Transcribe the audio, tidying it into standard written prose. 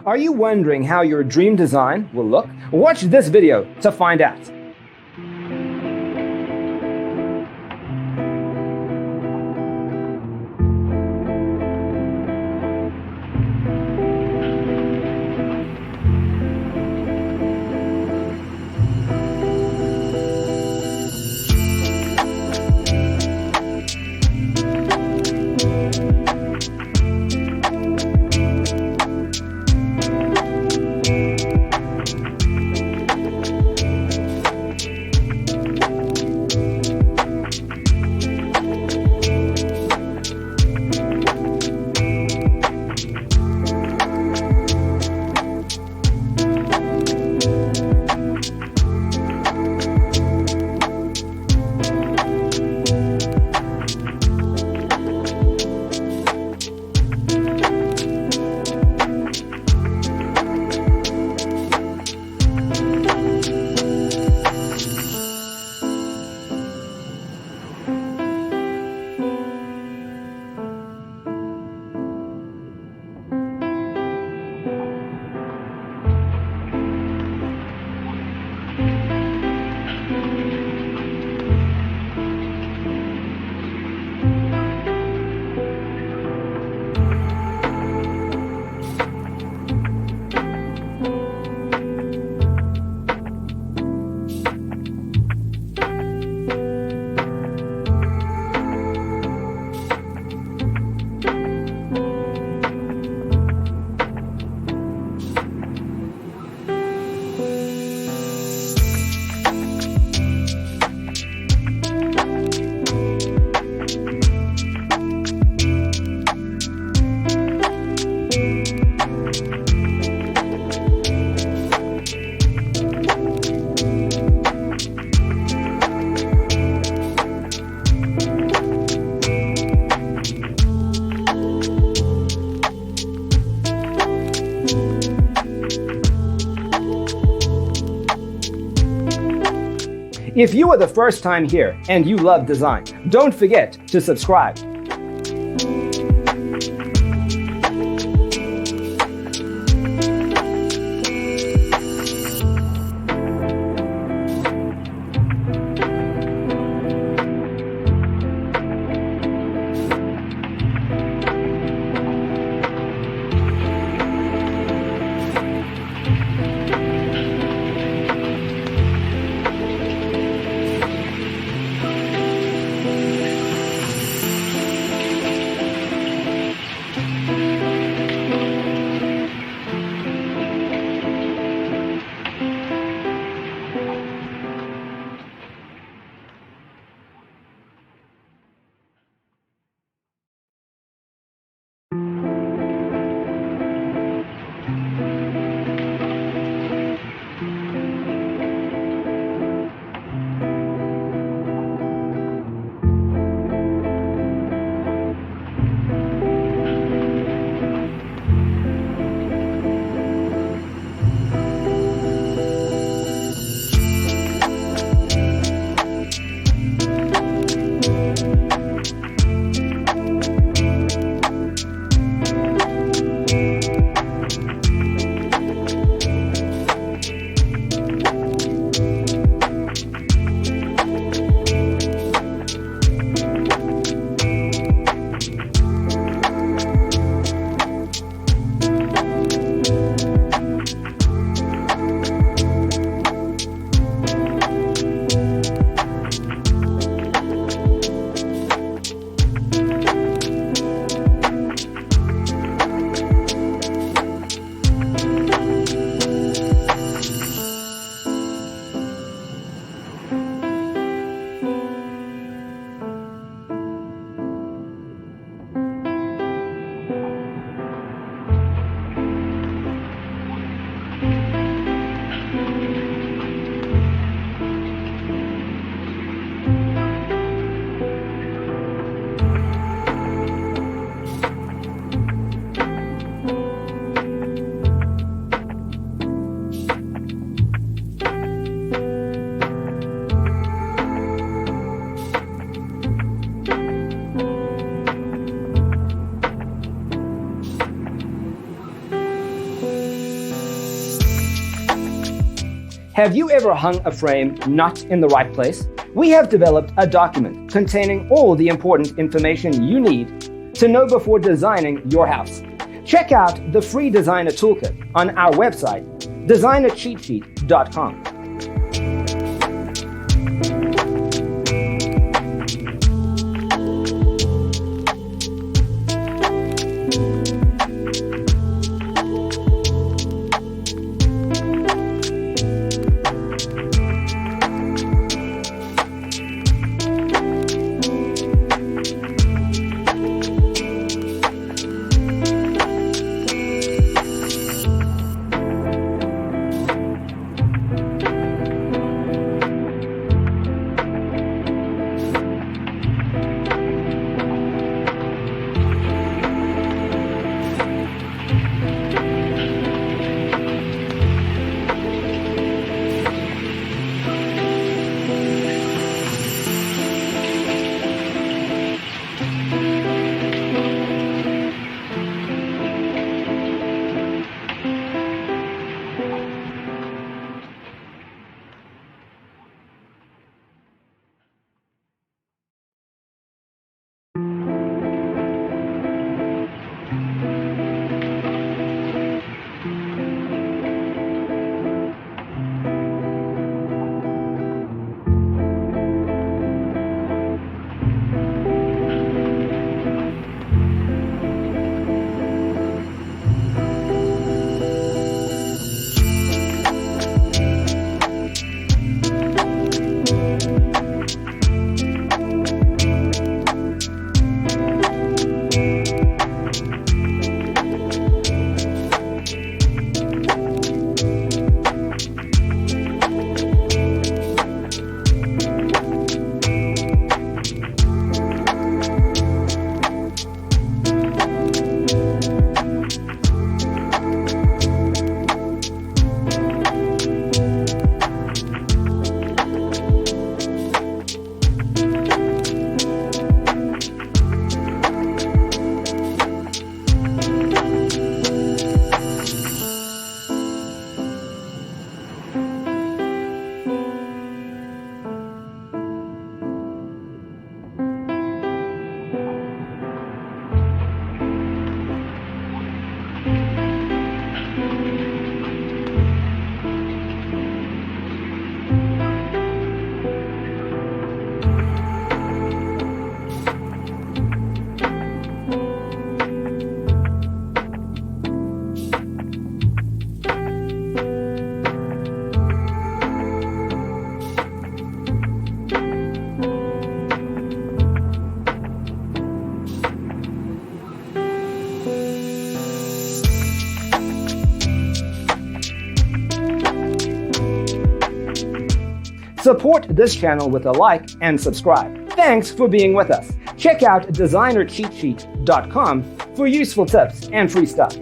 Are you wondering how your dream design will look? Watch this video to find out. If you are the first time here and you love design, don't forget to subscribe. Have you ever hung a frame not in the right place? We have developed a document containing all the important information you need to know before designing your house. Check out the free designer toolkit on our website, designercheatsheet.com. Support this channel with a like and subscribe. Thanks for being with us. Check out designercheatsheet.com for useful tips and free stuff.